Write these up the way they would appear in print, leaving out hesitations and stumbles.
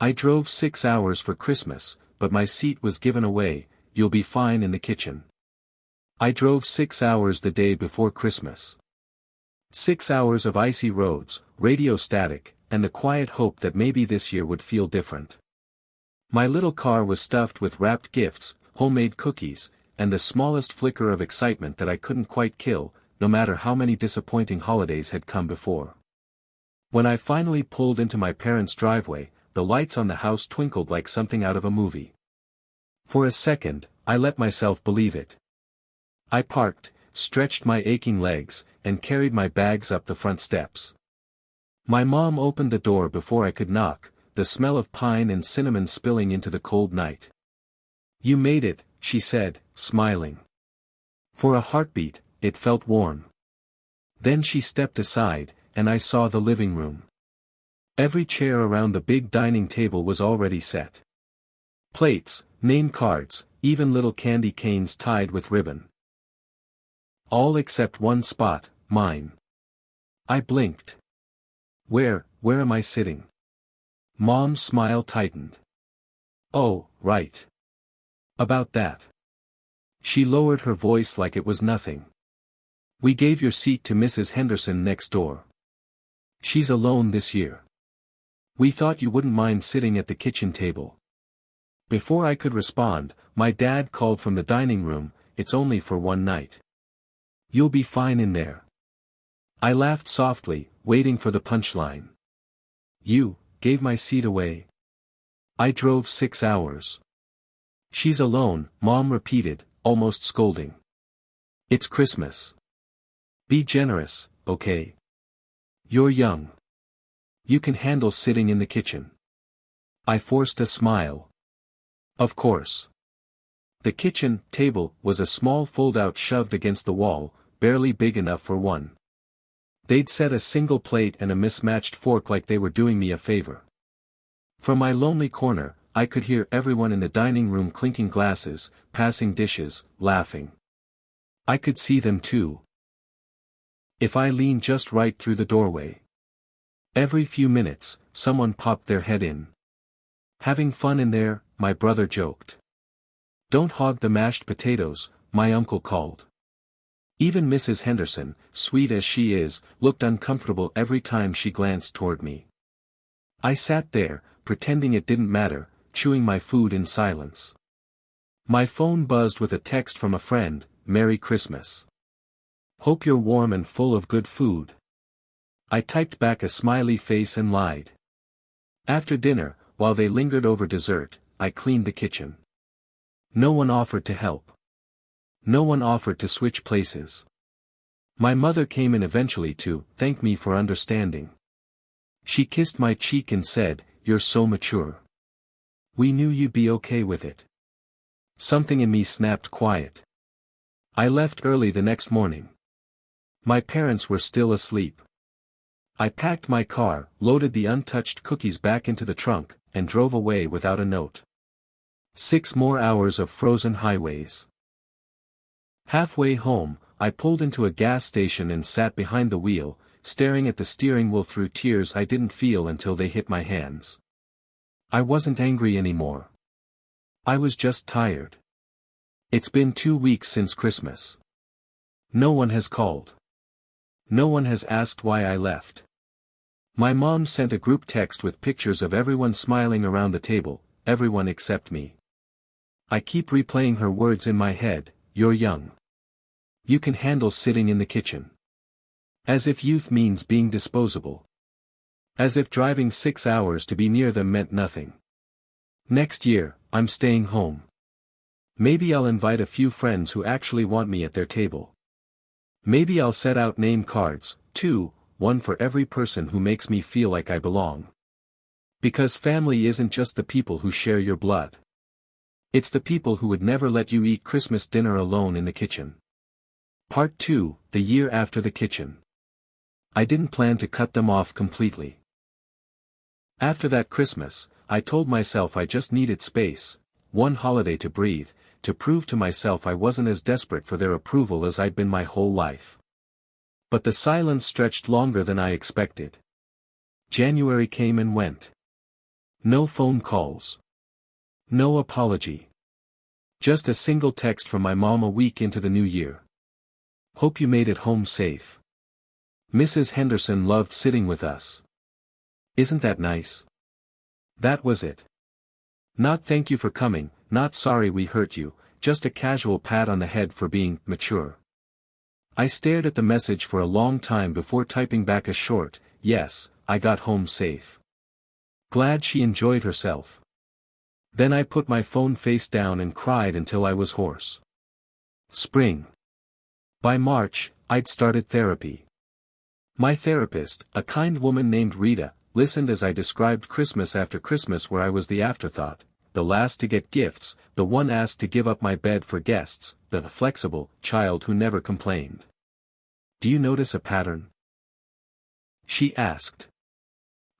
I drove 6 hours for Christmas, but my seat was given away. You'll be fine in the kitchen. I drove 6 hours the day before Christmas. 6 hours of icy roads, radio static, and the quiet hope that maybe this year would feel different. My little car was stuffed with wrapped gifts, homemade cookies, and the smallest flicker of excitement that I couldn't quite kill, no matter how many disappointing holidays had come before. When I finally pulled into my parents' driveway, the lights on the house twinkled like something out of a movie. For a second, I let myself believe it. I parked, stretched my aching legs, and carried my bags up the front steps. My mom opened the door before I could knock, the smell of pine and cinnamon spilling into the cold night. "You made it," she said, smiling. For a heartbeat, it felt warm. Then she stepped aside, and I saw the living room. Every chair around the big dining table was already set. Plates, name cards, even little candy canes tied with ribbon. All except one spot, mine. I blinked. Where am I sitting?" Mom's smile tightened. "Oh, right. About that." She lowered her voice like it was nothing. "We gave your seat to Mrs. Henderson next door. She's alone this year. We thought you wouldn't mind sitting at the kitchen table." Before I could respond, my dad called from the dining room, "It's only for one night. You'll be fine in there." I laughed softly, waiting for the punchline. "You gave my seat away? I drove 6 hours." "She's alone," Mom repeated, almost scolding. "It's Christmas. Be generous, okay? You're young. You can handle sitting in the kitchen." I forced a smile. "Of course." The kitchen table was a small fold-out shoved against the wall, barely big enough for one. They'd set a single plate and a mismatched fork like they were doing me a favor. From my lonely corner, I could hear everyone in the dining room clinking glasses, passing dishes, laughing. I could see them too. If I leaned just right through the doorway. Every few minutes, someone popped their head in. "Having fun in there?" my brother joked. "Don't hog the mashed potatoes," my uncle called. Even Mrs. Henderson, sweet as she is, looked uncomfortable every time she glanced toward me. I sat there, pretending it didn't matter, chewing my food in silence. My phone buzzed with a text from a friend, "Merry Christmas. Hope you're warm and full of good food." I typed back a smiley face and lied. After dinner, while they lingered over dessert, I cleaned the kitchen. No one offered to help. No one offered to switch places. My mother came in eventually to thank me for understanding. She kissed my cheek and said, "You're so mature. We knew you'd be okay with it." Something in me snapped quiet. I left early the next morning. My parents were still asleep. I packed my car, loaded the untouched cookies back into the trunk, and drove away without a note. 6 more hours of frozen highways. Halfway home, I pulled into a gas station and sat behind the wheel, staring at the steering wheel through tears I didn't feel until they hit my hands. I wasn't angry anymore. I was just tired. It's been 2 weeks since Christmas. No one has called. No one has asked why I left. My mom sent a group text with pictures of everyone smiling around the table, everyone except me. I keep replaying her words in my head, "You're young. You can handle sitting in the kitchen." As if youth means being disposable. As if driving 6 hours to be near them meant nothing. Next year, I'm staying home. Maybe I'll invite a few friends who actually want me at their table. Maybe I'll set out name cards, too, one for every person who makes me feel like I belong. Because family isn't just the people who share your blood. It's the people who would never let you eat Christmas dinner alone in the kitchen. Part 2, the year after the kitchen. I didn't plan to cut them off completely. After that Christmas, I told myself I just needed space, one holiday to breathe, to prove to myself I wasn't as desperate for their approval as I'd been my whole life. But the silence stretched longer than I expected. January came and went. No phone calls. No apology. Just a single text from my mom a week into the new year. Hope you made it home safe. Mrs. Henderson loved sitting with us. Isn't that nice? That was it. Not thank you for coming, not sorry we hurt you, just a casual pat on the head for being mature. I stared at the message for a long time before typing back a short, yes, I got home safe. Glad she enjoyed herself. Then I put my phone face down and cried until I was hoarse. Spring. By March, I'd started therapy. My therapist, a kind woman named Rita, listened as I described Christmas after Christmas where I was the afterthought, the last to get gifts, the one asked to give up my bed for guests, the flexible child who never complained. Do you notice a pattern? She asked.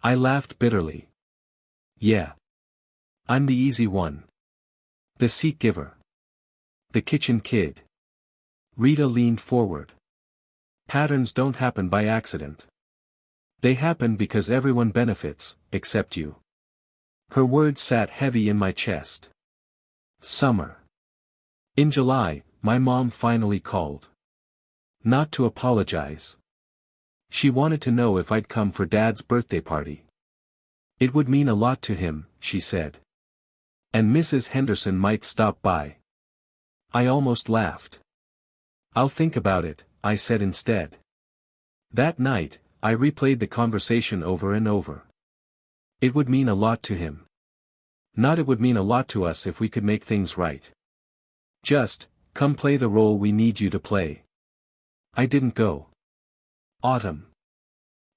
I laughed bitterly. Yeah. I'm the easy one. The seat giver. The kitchen kid. Rita leaned forward. Patterns don't happen by accident. They happen because everyone benefits, except you. Her words sat heavy in my chest. Summer. In July, my mom finally called. Not to apologize. She wanted to know if I'd come for Dad's birthday party. It would mean a lot to him, she said. And Mrs. Henderson might stop by. I almost laughed. I'll think about it, I said instead. That night, I replayed the conversation over and over. It would mean a lot to him. Not it would mean a lot to us if we could make things right. Just, come play the role we need you to play. I didn't go. Autumn.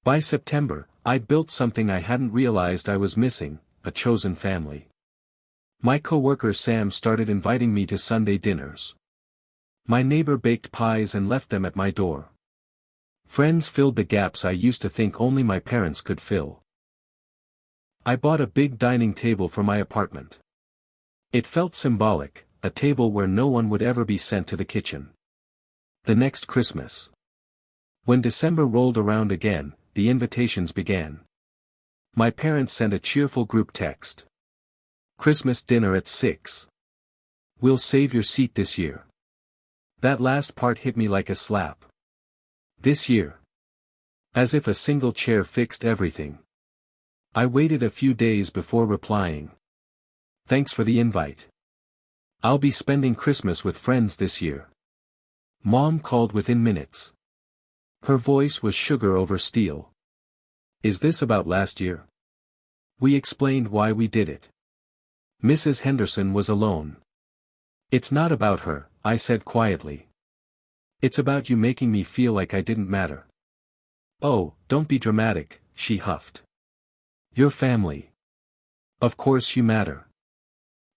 By September, I'd built something I hadn't realized I was missing, a chosen family. My coworker Sam started inviting me to Sunday dinners. My neighbor baked pies and left them at my door. Friends filled the gaps I used to think only my parents could fill. I bought a big dining table for my apartment. It felt symbolic, a table where no one would ever be sent to the kitchen. The next Christmas. When December rolled around again, the invitations began. My parents sent a cheerful group text. Christmas dinner at 6. We'll save your seat this year. That last part hit me like a slap. This year. As if a single chair fixed everything. I waited a few days before replying. Thanks for the invite. I'll be spending Christmas with friends this year. Mom called within minutes. Her voice was sugar over steel. Is this about last year? We explained why we did it. Mrs. Henderson was alone. It's not about her, I said quietly. It's about you making me feel like I didn't matter. Oh, don't be dramatic, she huffed. Your family. Of course you matter.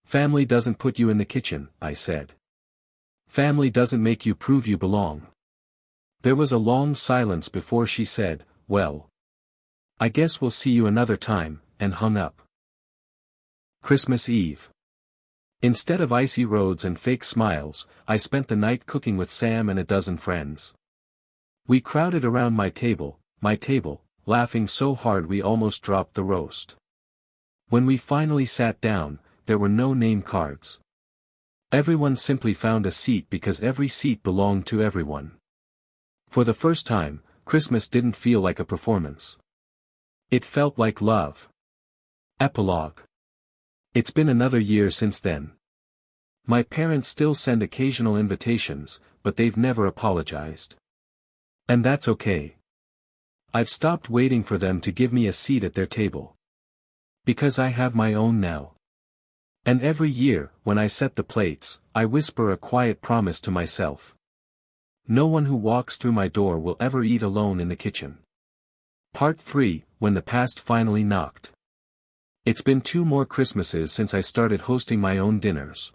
Family doesn't put you in the kitchen, I said. Family doesn't make you prove you belong. There was a long silence before she said, well. I guess we'll see you another time, and hung up. Christmas Eve. Instead of icy roads and fake smiles, I spent the night cooking with Sam and a dozen friends. We crowded around my table, laughing so hard we almost dropped the roast. When we finally sat down, there were no name cards. Everyone simply found a seat because every seat belonged to everyone. For the first time, Christmas didn't feel like a performance. It felt like love. Epilogue. It's been another year since then. My parents still send occasional invitations, but they've never apologized. And that's okay. I've stopped waiting for them to give me a seat at their table. Because I have my own now. And every year, when I set the plates, I whisper a quiet promise to myself. No one who walks through my door will ever eat alone in the kitchen. Part 3, when the past finally knocked. It's been 2 more Christmases since I started hosting my own dinners.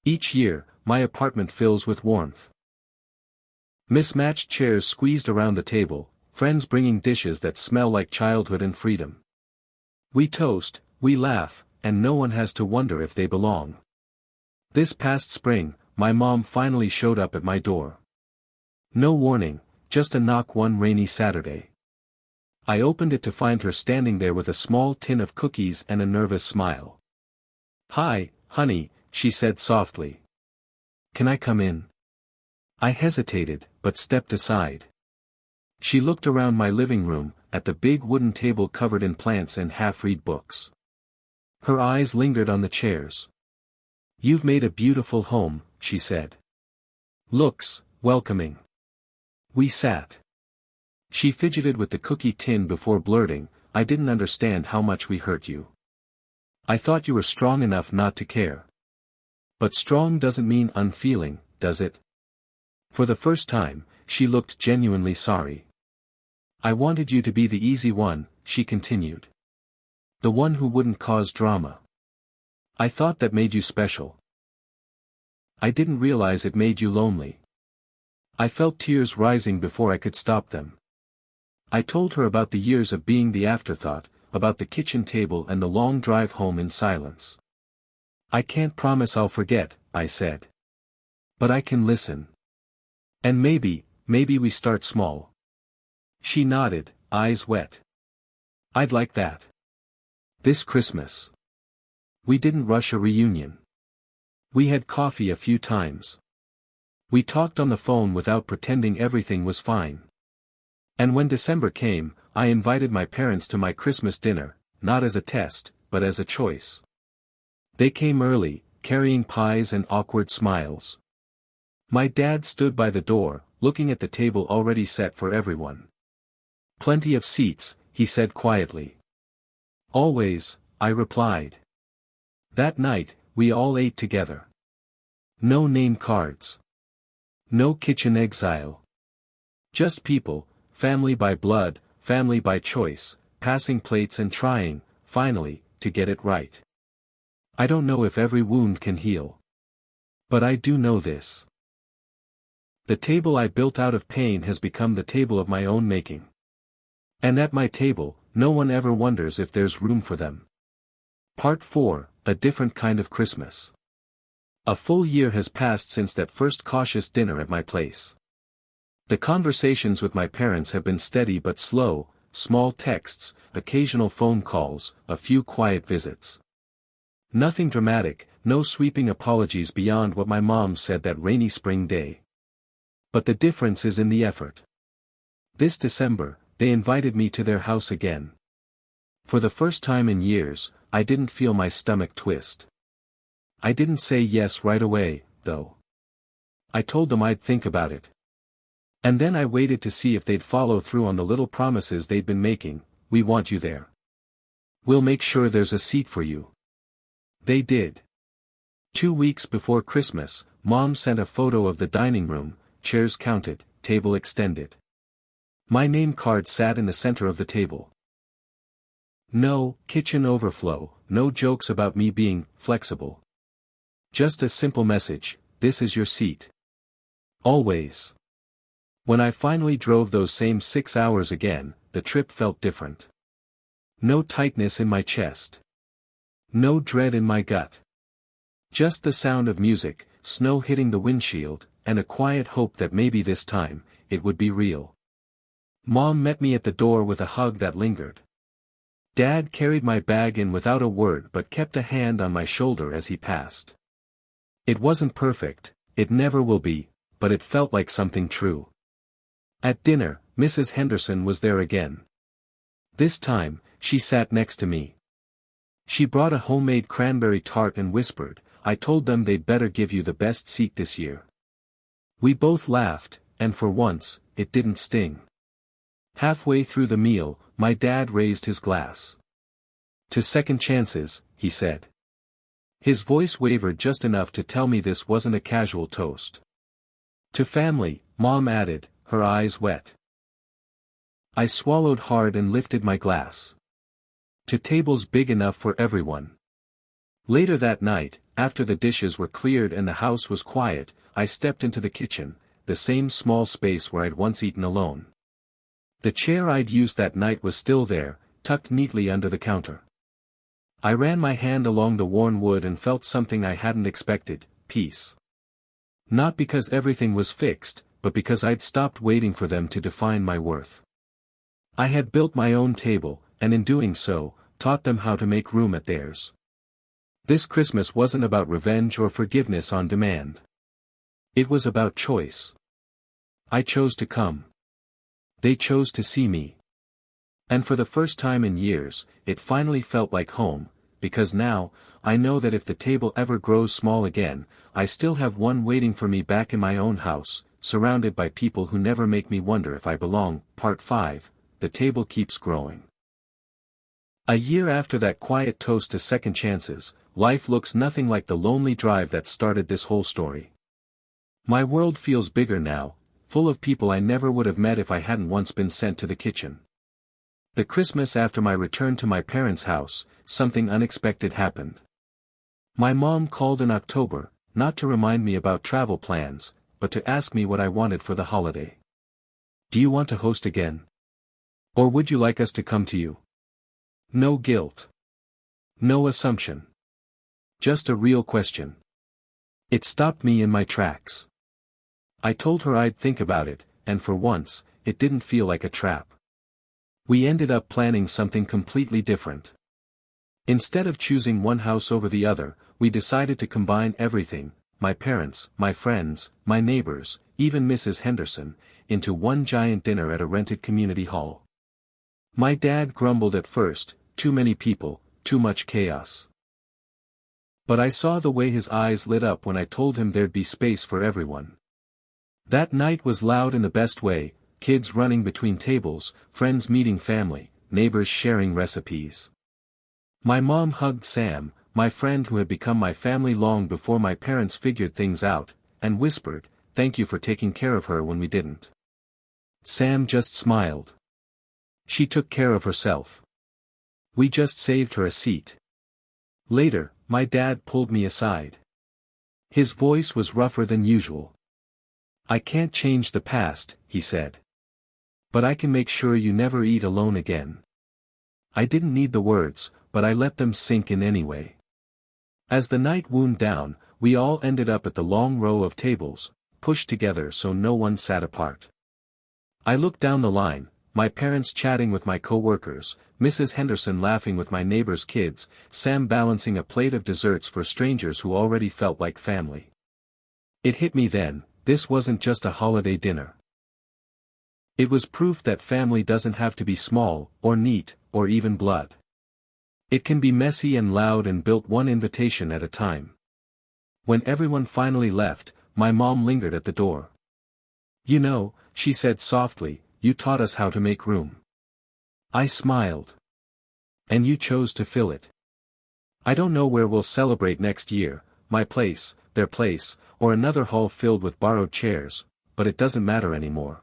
Each year, my apartment fills with warmth. Mismatched chairs squeezed around the table, friends bringing dishes that smell like childhood and freedom. We toast, we laugh, and no one has to wonder if they belong. This past spring, my mom finally showed up at my door. No warning, just a knock one rainy Saturday. I opened it to find her standing there with a small tin of cookies and a nervous smile. "Hi, honey," she said softly. "Can I come in?" I hesitated, but stepped aside. She looked around my living room, at the big wooden table covered in plants and half-read books. Her eyes lingered on the chairs. "You've made a beautiful home," she said. "Looks welcoming." We sat. She fidgeted with the cookie tin before blurting, "I didn't understand how much we hurt you. I thought you were strong enough not to care." But strong doesn't mean unfeeling, does it? For the first time, she looked genuinely sorry. "I wanted you to be the easy one," she continued. "The one who wouldn't cause drama. I thought that made you special. I didn't realize it made you lonely." I felt tears rising before I could stop them. I told her about the years of being the afterthought, about the kitchen table and the long drive home in silence. "I can't promise I'll forget," I said. "But I can listen. And maybe we start small." She nodded, eyes wet. "I'd like that. This Christmas." We didn't rush a reunion. We had coffee a few times. We talked on the phone without pretending everything was fine. And when December came, I invited my parents to my Christmas dinner, not as a test, but as a choice. They came early, carrying pies and awkward smiles. My dad stood by the door, looking at the table already set for everyone. "Plenty of seats," he said quietly. "Always," I replied. That night, we all ate together. No name cards. No kitchen exile. Just people, family by blood, family by choice, passing plates and trying, finally, to get it right. I don't know if every wound can heal. But I do know this. The table I built out of pain has become the table of my own making. And at my table, no one ever wonders if there's room for them. Part 4, A Different Kind of Christmas. A full year has passed since that first cautious dinner at my place. The conversations with my parents have been steady but slow, small texts, occasional phone calls, a few quiet visits. Nothing dramatic, no sweeping apologies beyond what my mom said that rainy spring day. But the difference is in the effort. This December, they invited me to their house again. For the first time in years, I didn't feel my stomach twist. I didn't say yes right away, though. I told them I'd think about it. And then I waited to see if they'd follow through on the little promises they'd been making. "We want you there. We'll make sure there's a seat for you." They did. 2 weeks before Christmas, Mom sent a photo of the dining room, chairs counted, table extended. My name card sat in the center of the table. No kitchen overflow, no jokes about me being flexible. Just a simple message: this is your seat. Always. When I finally drove those same 6 hours again, the trip felt different. No tightness in my chest. No dread in my gut. Just the sound of music, snow hitting the windshield, and a quiet hope that maybe this time, it would be real. Mom met me at the door with a hug that lingered. Dad carried my bag in without a word but kept a hand on my shoulder as he passed. It wasn't perfect, it never will be, but it felt like something true. At dinner, Mrs. Henderson was there again. This time, she sat next to me. She brought a homemade cranberry tart and whispered, "I told them they'd better give you the best seat this year." We both laughed, and for once, it didn't sting. Halfway through the meal, my dad raised his glass. "To second chances," he said. His voice wavered just enough to tell me this wasn't a casual toast. "To family," Mom added, her eyes wet. I swallowed hard and lifted my glass. "To tables big enough for everyone." Later that night, after the dishes were cleared and the house was quiet, I stepped into the kitchen, the same small space where I'd once eaten alone. The chair I'd used that night was still there, tucked neatly under the counter. I ran my hand along the worn wood and felt something I hadn't expected: peace. Not because everything was fixed, but because I'd stopped waiting for them to define my worth. I had built my own table, and in doing so, taught them how to make room at theirs. This Christmas wasn't about revenge or forgiveness on demand. It was about choice. I chose to come. They chose to see me. And for the first time in years, it finally felt like home, because now, I know that if the table ever grows small again, I still have one waiting for me back in my own house, surrounded by people who never make me wonder if I belong. Part 5, The Table Keeps Growing. A year after that quiet toast to second chances, life looks nothing like the lonely drive that started this whole story. My world feels bigger now, full of people I never would have met if I hadn't once been sent to the kitchen. The Christmas after my return to my parents' house, something unexpected happened. My mom called in October, not to remind me about travel plans, but to ask me what I wanted for the holiday. "Do you want to host again? Or would you like us to come to you?" No guilt. No assumption. Just a real question. It stopped me in my tracks. I told her I'd think about it, and for once, it didn't feel like a trap. We ended up planning something completely different. Instead of choosing one house over the other, we decided to combine everything, my parents, my friends, my neighbors, even Mrs. Henderson, into one giant dinner at a rented community hall. My dad grumbled at first, too many people, too much chaos. But I saw the way his eyes lit up when I told him there'd be space for everyone. That night was loud in the best way, kids running between tables, friends meeting family, neighbors sharing recipes. My mom hugged Sam, my friend who had become my family long before my parents figured things out, and whispered, "Thank you for taking care of her when we didn't." Sam just smiled. She took care of herself. We just saved her a seat. Later, my dad pulled me aside. His voice was rougher than usual. "I can't change the past," he said. "But I can make sure you never eat alone again." I didn't need the words, but I let them sink in anyway. As the night wound down, we all ended up at the long row of tables, pushed together so no one sat apart. I looked down the line, my parents chatting with my co-workers, Mrs. Henderson laughing with my neighbor's kids, Sam balancing a plate of desserts for strangers who already felt like family. It hit me then, this wasn't just a holiday dinner. It was proof that family doesn't have to be small, or neat, or even blood. It can be messy and loud and built one invitation at a time. When everyone finally left, my mom lingered at the door. "You know," she said softly, "you taught us how to make room." I smiled. "And you chose to fill it. I don't know where we'll celebrate next year, my place, their place, or another hall filled with borrowed chairs, but it doesn't matter anymore.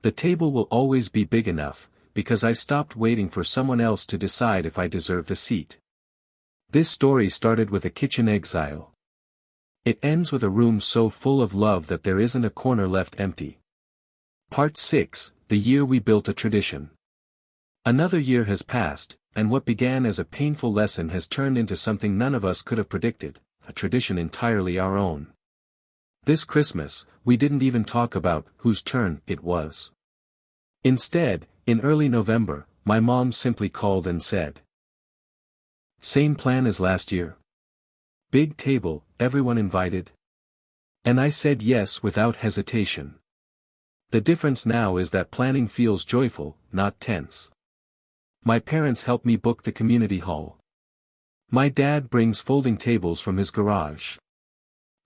The table will always be big enough, because I stopped waiting for someone else to decide if I deserved a seat." This story started with a kitchen exile. It ends with a room so full of love that there isn't a corner left empty. Part 6, The Year We Built a Tradition. Another year has passed, and what began as a painful lesson has turned into something none of us could have predicted, a tradition entirely our own. This Christmas, we didn't even talk about whose turn it was. Instead, in early November, my mom simply called and said, "Same plan as last year? Big table, everyone invited?" And I said yes without hesitation. The difference now is that planning feels joyful, not tense. My parents help me book the community hall. My dad brings folding tables from his garage.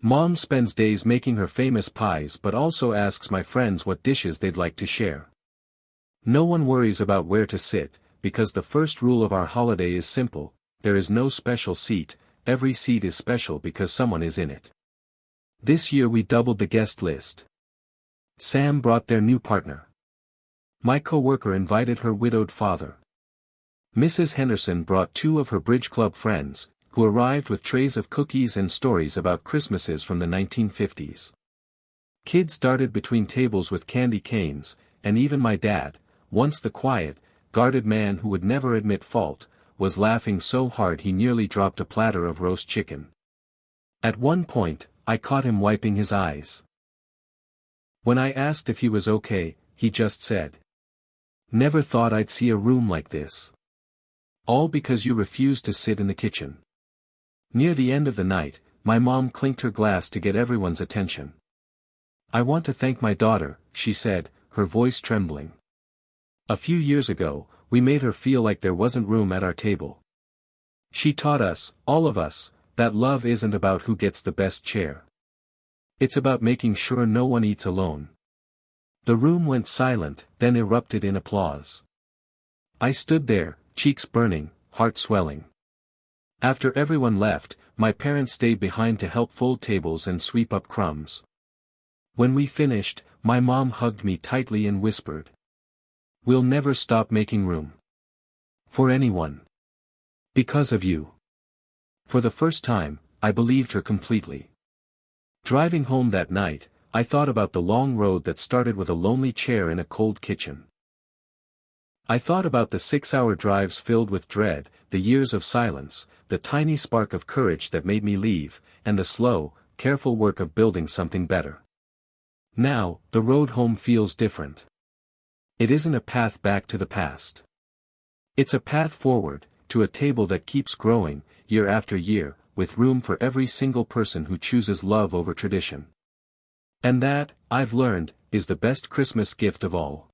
Mom spends days making her famous pies but also asks my friends what dishes they'd like to share. No one worries about where to sit, because the first rule of our holiday is simple: there is no special seat, every seat is special because someone is in it. This year we doubled the guest list. Sam brought their new partner. My co-worker invited her widowed father. Mrs. Henderson brought two of her bridge club friends, who arrived with trays of cookies and stories about Christmases from the 1950s. Kids darted between tables with candy canes, and even my dad, once the quiet, guarded man who would never admit fault, was laughing so hard he nearly dropped a platter of roast chicken. At one point, I caught him wiping his eyes. When I asked if he was okay, he just said, Never thought I'd see a room like this. All because you refused to sit in the kitchen. Near the end of the night, my mom clinked her glass to get everyone's attention. I want to thank my daughter, she said, her voice trembling. A few years ago, we made her feel like there wasn't room at our table. She taught us, all of us, that love isn't about who gets the best chair. It's about making sure no one eats alone. The room went silent, then erupted in applause. I stood there, cheeks burning, heart swelling. After everyone left, my parents stayed behind to help fold tables and sweep up crumbs. When we finished, my mom hugged me tightly and whispered, "We'll never stop making room. For anyone. Because of you." For the first time, I believed her completely. Driving home that night, I thought about the long road that started with a lonely chair in a cold kitchen. I thought about the 6-hour drives filled with dread, the years of silence, the tiny spark of courage that made me leave, and the slow, careful work of building something better. Now, the road home feels different. It isn't a path back to the past. It's a path forward, to a table that keeps growing, year after year, with room for every single person who chooses love over tradition. And that, I've learned, is the best Christmas gift of all.